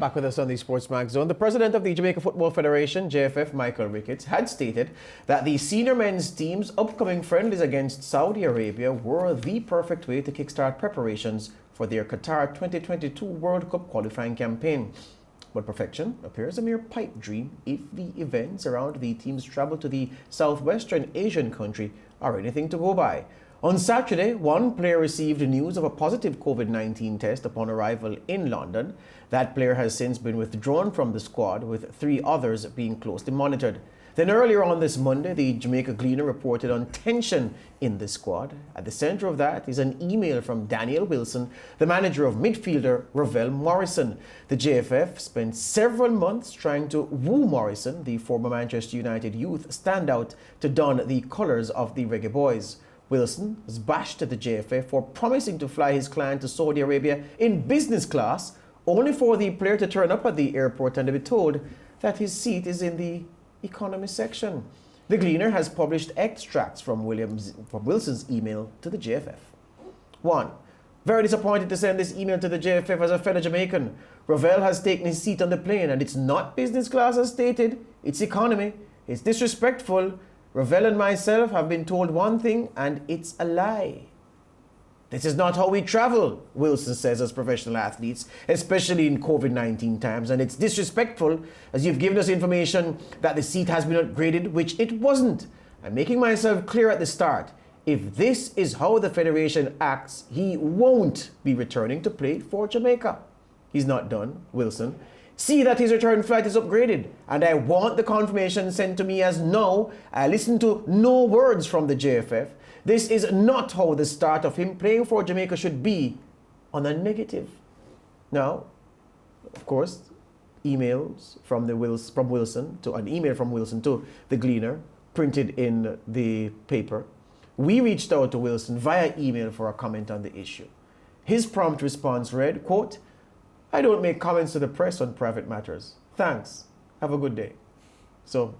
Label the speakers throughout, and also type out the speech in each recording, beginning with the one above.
Speaker 1: Back with us on the Sportsmax Zone. The president of the Jamaica Football Federation, JFF, Michael Ricketts, had stated that the senior men's team's upcoming friendlies against Saudi Arabia were the perfect way to kickstart preparations for their Qatar 2022 World Cup qualifying campaign. But perfection appears a mere pipe dream if the events around the team's travel to the southwestern Asian country are anything to go by. On Saturday, one player received news of a positive COVID-19 test upon arrival in London. That player has since been withdrawn from the squad, with 3 others being closely monitored. Then earlier on this Monday, the Jamaica Gleaner reported on tension in the squad. At the center of that is an email from Daniel Wilson, the manager of midfielder Ravel Morrison. The JFF spent several months trying to woo Morrison, the former Manchester United youth standout, to don the colours of the Reggae Boys. Wilson was bashed at the JFF for promising to fly his client to Saudi Arabia in business class, only for the player to turn up at the airport and to be told that his seat is in the economy section. The Gleaner has published extracts from Wilson's email to the JFF. 1. Very disappointed to send this email to the JFF as a fellow Jamaican. Ravel has taken his seat on the plane and it's not business class as stated, it's economy. It's disrespectful. Ravel and myself have been told one thing and it's a lie. This is not how we travel, Wilson says, as professional athletes, especially in COVID-19 times, and it's disrespectful as you've given us information that the seat has been upgraded, which it wasn't. I'm making myself clear at the start. If this is how the Federation acts, he won't be returning to play for Jamaica. He's not done, Wilson. See that his return flight is upgraded, and I want the confirmation sent to me as no. I listen to no words from the JFF. This is not how the start of him playing for Jamaica should be, on a negative. Now, of course, emails from Wilson to an email from Wilson to the Gleaner, printed in the paper. We reached out to Wilson via email for a comment on the issue. His prompt response read, quote, "I don't make comments to the press on private matters. Thanks. Have a good day." So,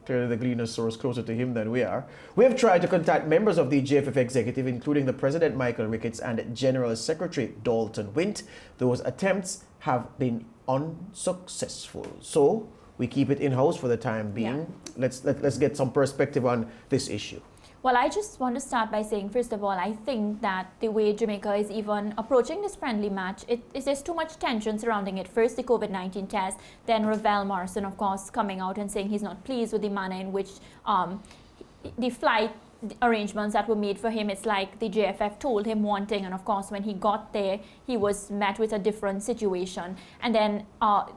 Speaker 1: clearly the Gleaner source closer to him than we are. We have tried to contact members of the JFF executive, including the President Michael Ricketts and General Secretary Dalton Wint. Those attempts have been unsuccessful. So, we keep it in-house for the time being. Yeah. Let's get some perspective on this issue.
Speaker 2: Well, I just want to start by saying, first of all, I think that the way Jamaica is even approaching this friendly match, there's too much tension surrounding it. First, the COVID-19 test, then Ravel Morrison, of course, coming out and saying he's not pleased with the manner in which the flight arrangements that were made for him. It's like the JFF told him one thing, and of course when he got there he was met with a different situation. And then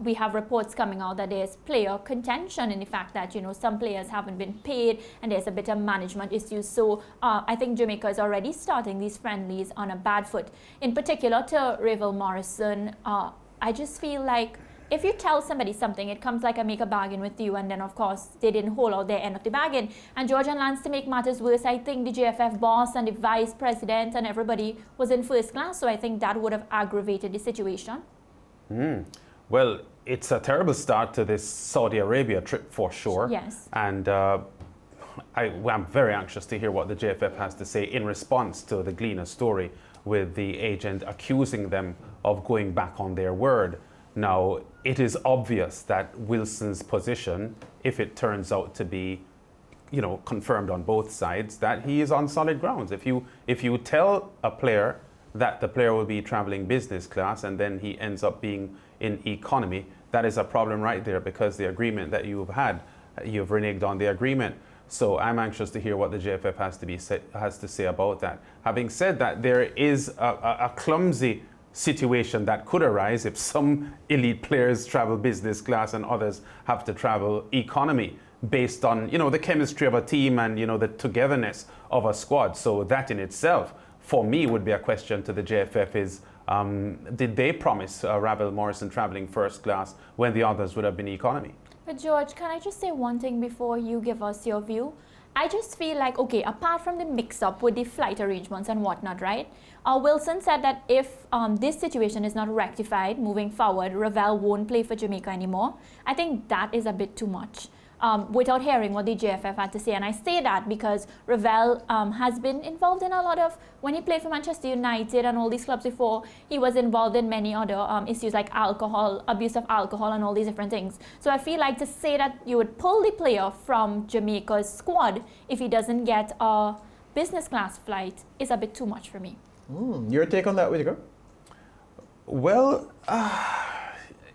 Speaker 2: we have reports coming out that there's player contention in the fact that, you know, some players haven't been paid and there's a bit of management issues. So I think Jamaica is already starting these friendlies on a bad foot. In particular to Ravel Morrison, I just feel like if you tell somebody something, it comes like I make a bargain with you, and then of course they didn't hold out their end of the bargain. And George and Lance, to make matters worse, I think the JFF boss and the vice president and everybody was in first class, so I think that would have aggravated the situation.
Speaker 3: Well, it's a terrible start to this Saudi Arabia trip for sure.
Speaker 2: Yes.
Speaker 3: And I'm very anxious to hear what the JFF has to say in response to the Gleaner story, with the agent accusing them of going back on their word. Now, it is obvious that Wilson's position, if it turns out to be, you know, confirmed on both sides, that he is on solid grounds. If you tell a player that the player will be traveling business class and then he ends up being in economy, that is a problem right there, because the agreement that you've had, you've reneged on the agreement. So I'm anxious to hear what the JFF has to say about that. Having said that, there is a clumsy situation that could arise if some elite players travel business class and others have to travel economy, based on, you know, the chemistry of a team and, you know, the togetherness of a squad. So that in itself, for me, would be a question to the JFF is, did they promise Ravel Morrison traveling first class when the others would have been economy?
Speaker 2: But George, can I just say one thing before you give us your view? I just feel like, okay, apart from the mix-up with the flight arrangements and whatnot, right? Wilson said that if this situation is not rectified moving forward, Ravel won't play for Jamaica anymore. I think that is a bit too much. without hearing what the JFF had to say. And I say that because Ravel has been involved in a lot of, when he played for Manchester United and all these clubs before, he was involved in many other issues like alcohol, abuse of alcohol and all these different things. So I feel like to say that you would pull the player from Jamaica's squad if he doesn't get a business class flight is a bit too much for me.
Speaker 1: Your take on that, Whitaker?
Speaker 3: Well,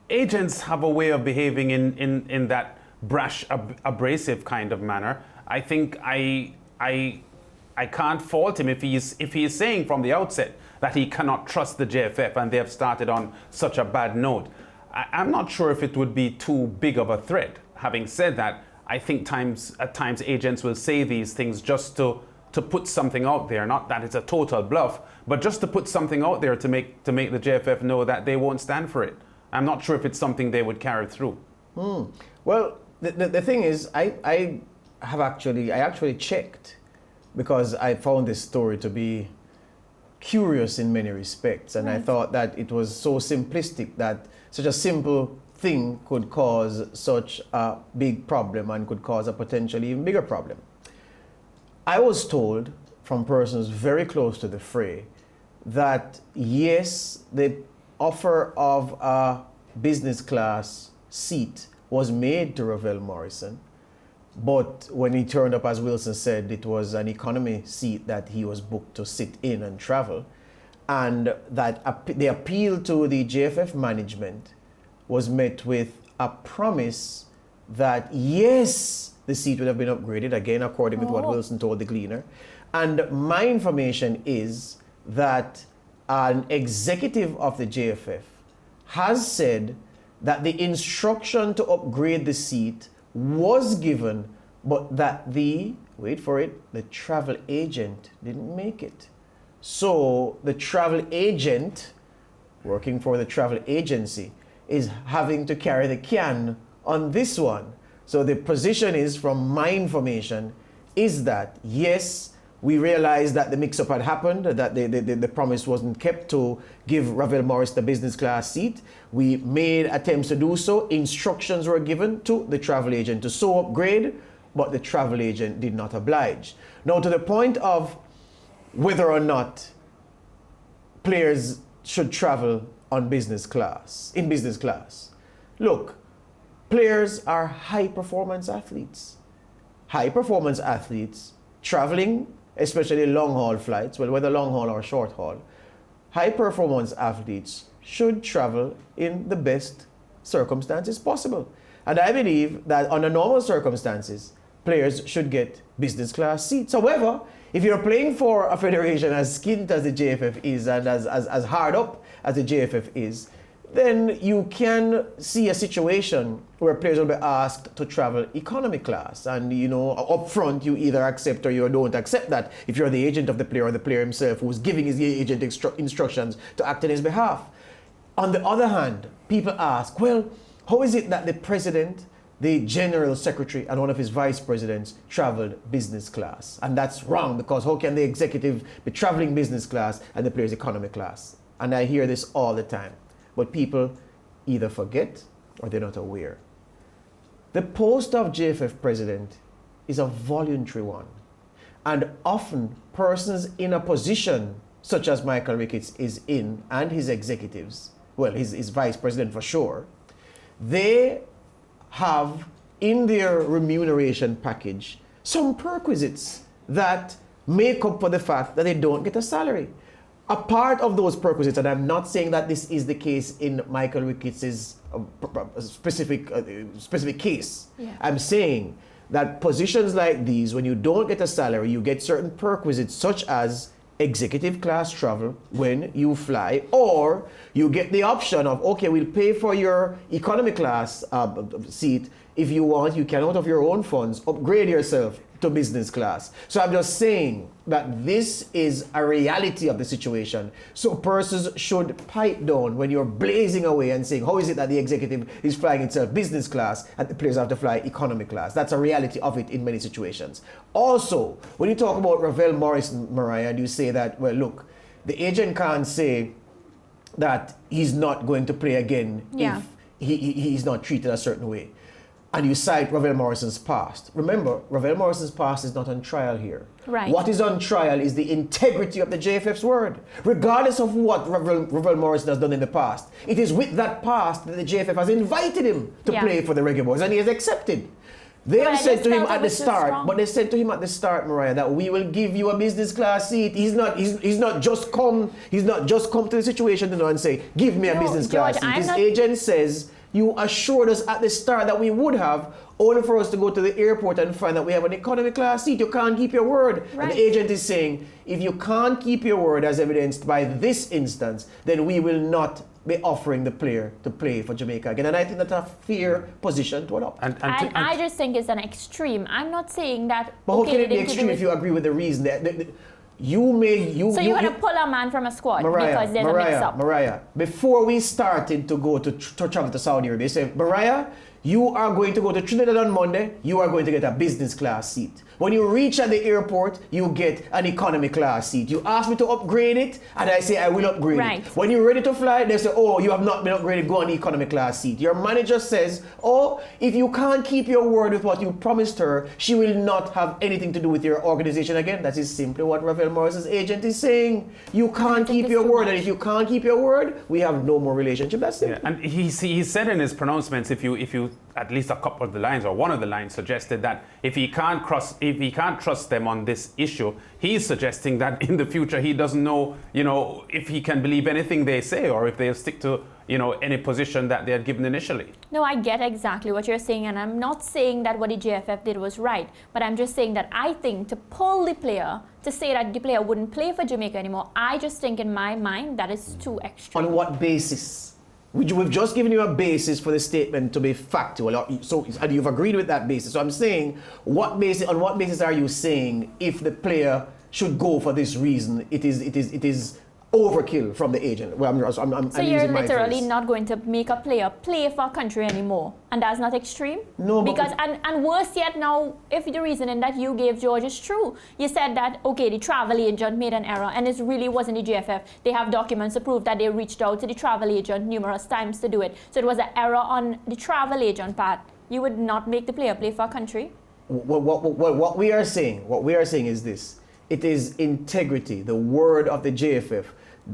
Speaker 3: agents have a way of behaving in that brash, abrasive kind of manner. I think I can't fault him if he is saying from the outset that he cannot trust the JFF and they have started on such a bad note. I'm not sure if it would be too big of a threat. Having said that, I think at times agents will say these things just to put something out there, not that it's a total bluff, but just to put something out there to make the JFF know that they won't stand for it. I'm not sure if it's something they would carry through.
Speaker 1: Well, the thing is, I actually checked because I found this story to be curious in many respects, and I thought that it was so simplistic that such a simple thing could cause such a big problem and could cause a potentially even bigger problem. I was told from persons very close to the fray that yes, the offer of a business class seat was made to Ravel Morrison, but when he turned up, as Wilson said, it was an economy seat that he was booked to sit in and travel, and that the appeal to the JFF management was met with a promise that yes, the seat would have been upgraded, again according with what Wilson told the Gleaner. And my information is that an executive of the JFF has said that the instruction to upgrade the seat was given, but that the travel agent didn't make it. So the travel agent, working for the travel agency, is having to carry the can on this one. So the position is, from my information, is that yes, we realized that the mix-up had happened, that the promise wasn't kept to give Ravel Morris the business class seat. We made attempts to do so. Instructions were given to the travel agent to so upgrade, but the travel agent did not oblige. Now, to the point of whether or not players should travel on business class, in business class. Look, players are high-performance athletes. High-performance athletes traveling, especially long-haul flights, well, whether long-haul or short-haul, high-performance athletes should travel in the best circumstances possible. And I believe that under normal circumstances, players should get business class seats. However, if you're playing for a federation as skint as the JFF is and as hard up as the JFF is, then you can see a situation where players will be asked to travel economy class. And, you know, up front, you either accept or you don't accept that if you're the agent of the player or the player himself who's giving his agent instructions to act on his behalf. On the other hand, people ask, well, how is it that the president, the general secretary, and one of his vice presidents traveled business class? And that's wrong, because how can the executive be traveling business class and the player's economy class? And I hear this all the time. But people either forget or they're not aware. The post of JFF president is a voluntary one. And often persons in a position such as Michael Ricketts is in, and his executives, well, his vice president for sure, they have in their remuneration package some perquisites that make up for the fact that they don't get a salary. A part of those perquisites, and I'm not saying that this is the case in Michael Ricketts' specific case. Yeah. I'm saying that positions like these, when you don't get a salary, you get certain perquisites such as executive class travel when you fly, or you get the option of, okay, we'll pay for your economy class seat. If you want, you can, out of your own funds, upgrade yourself to business class. So I'm just saying that this is a reality of the situation. So persons should pipe down when you're blazing away and saying, how is it that the executive is flying itself business class and the players have to fly economy class? That's a reality of it in many situations. Also, when you talk about Ravel Morrison, Mariah, and you say that, well, look, the agent can't say that he's not going to play again if he's not treated a certain way. and you cite Ravel Morrison's past. Remember, Ravel Morrison's past is not on trial here.
Speaker 2: Right.
Speaker 1: What is on trial is the integrity of the JFF's word. Regardless of what Ravel Morrison has done in the past, it is with that past that the JFF has invited him to play for the Reggae Boys, and he has accepted. They have said to him at the start, but they said to him at the start, Mariah, that we will give you a business class seat. He's not just come to the situation and say, give me a business class seat. His agent says, you assured us at the start that we would have, only for us to go to the airport and find that we have an economy class seat. You can't keep your word. Right. And the agent is saying, if you can't keep your word as evidenced by this instance, then we will not be offering the player to play for Jamaica again. And I think that's a fair position to adopt.
Speaker 2: And I just think it's an extreme. I'm not saying that...
Speaker 1: But how can it be extreme if you agree with the reason? You're going to
Speaker 2: pull a man from a squad because there's a mix-up.
Speaker 1: Mariah, before we started to go to travel to Saudi Arabia, they said, Mariah, you are going to go to Trinidad on Monday, you are going to get a business class seat. When you reach at the airport, you get an economy class seat. You ask me to upgrade it, and I say I will upgrade it. When you're ready to fly, they say, oh, you have not been upgraded, go on the economy class seat. Your manager says, oh, if you can't keep your word with what you promised her, she will not have anything to do with your organization again. That is simply what Ravel Morrison's agent is saying. You can't keep your word, and if you can't keep your word, we have no more relationship. That's it.
Speaker 3: Yeah, and he said in his pronouncements, if you at least a couple of the lines or one of the lines suggested that if he can't trust them on this issue, he's suggesting that in the future he doesn't know, if he can believe anything they say or if they'll stick to, any position that they had given initially.
Speaker 2: No, I get exactly what you're saying, and I'm not saying that what the JFF did was right, but I'm just saying that I think to pull the player, to say that the player wouldn't play for Jamaica anymore, I just think in my mind that is too extreme.
Speaker 1: On what basis? We've just given you a basis for the statement to be factual, and you've agreed with that basis. So I'm saying, on what basis are you saying if the player should go for this reason, it is overkill from the agent? Well,
Speaker 2: so you're literally not going to make a player play for a country anymore, and that's not extreme?
Speaker 1: No,
Speaker 2: because and worse yet now, if the reasoning that you gave, George, is true, you said that the travel agent made an error, and it really wasn't the JFF. They have documents to prove that they reached out to the travel agent numerous times to do it. So it was an error on the travel agent part. You would not make the player play for a country?
Speaker 1: What we are saying is this: it is integrity, the word of the JFF.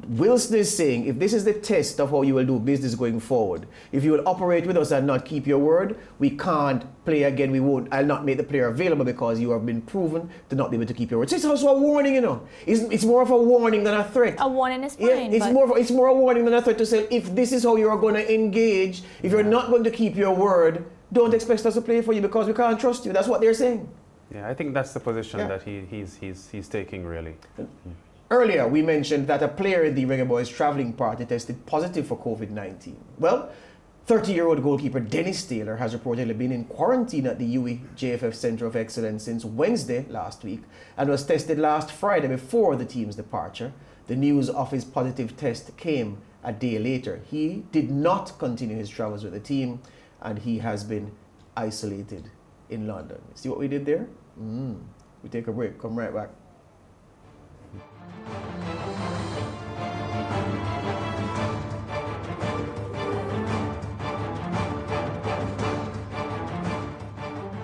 Speaker 1: Wilson is saying, if this is the test of how you will do business going forward, if you will operate with us and not keep your word, we can't play again. I'll not make the player available because you have been proven to not be able to keep your word. So it's also a warning, It's more of a warning than a threat.
Speaker 2: A warning is fine.
Speaker 1: Yeah, it's more a warning than a threat to say, if this is how you're going to engage, if you're not going to keep your word, don't expect us to play for you because we can't trust you. That's what they're saying.
Speaker 3: Yeah, I think that's the position that he's taking, really.
Speaker 1: Earlier, we mentioned that a player in the Reggae Boys traveling party tested positive for COVID-19. Well, 30-year-old goalkeeper Dennis Taylor has reportedly been in quarantine at the UWI JFF Center of Excellence since Wednesday last week and was tested last Friday before the team's departure. The news of his positive test came a day later. He did not continue his travels with the team, and he has been isolated in London. See what we did there? We take a break. Come right back.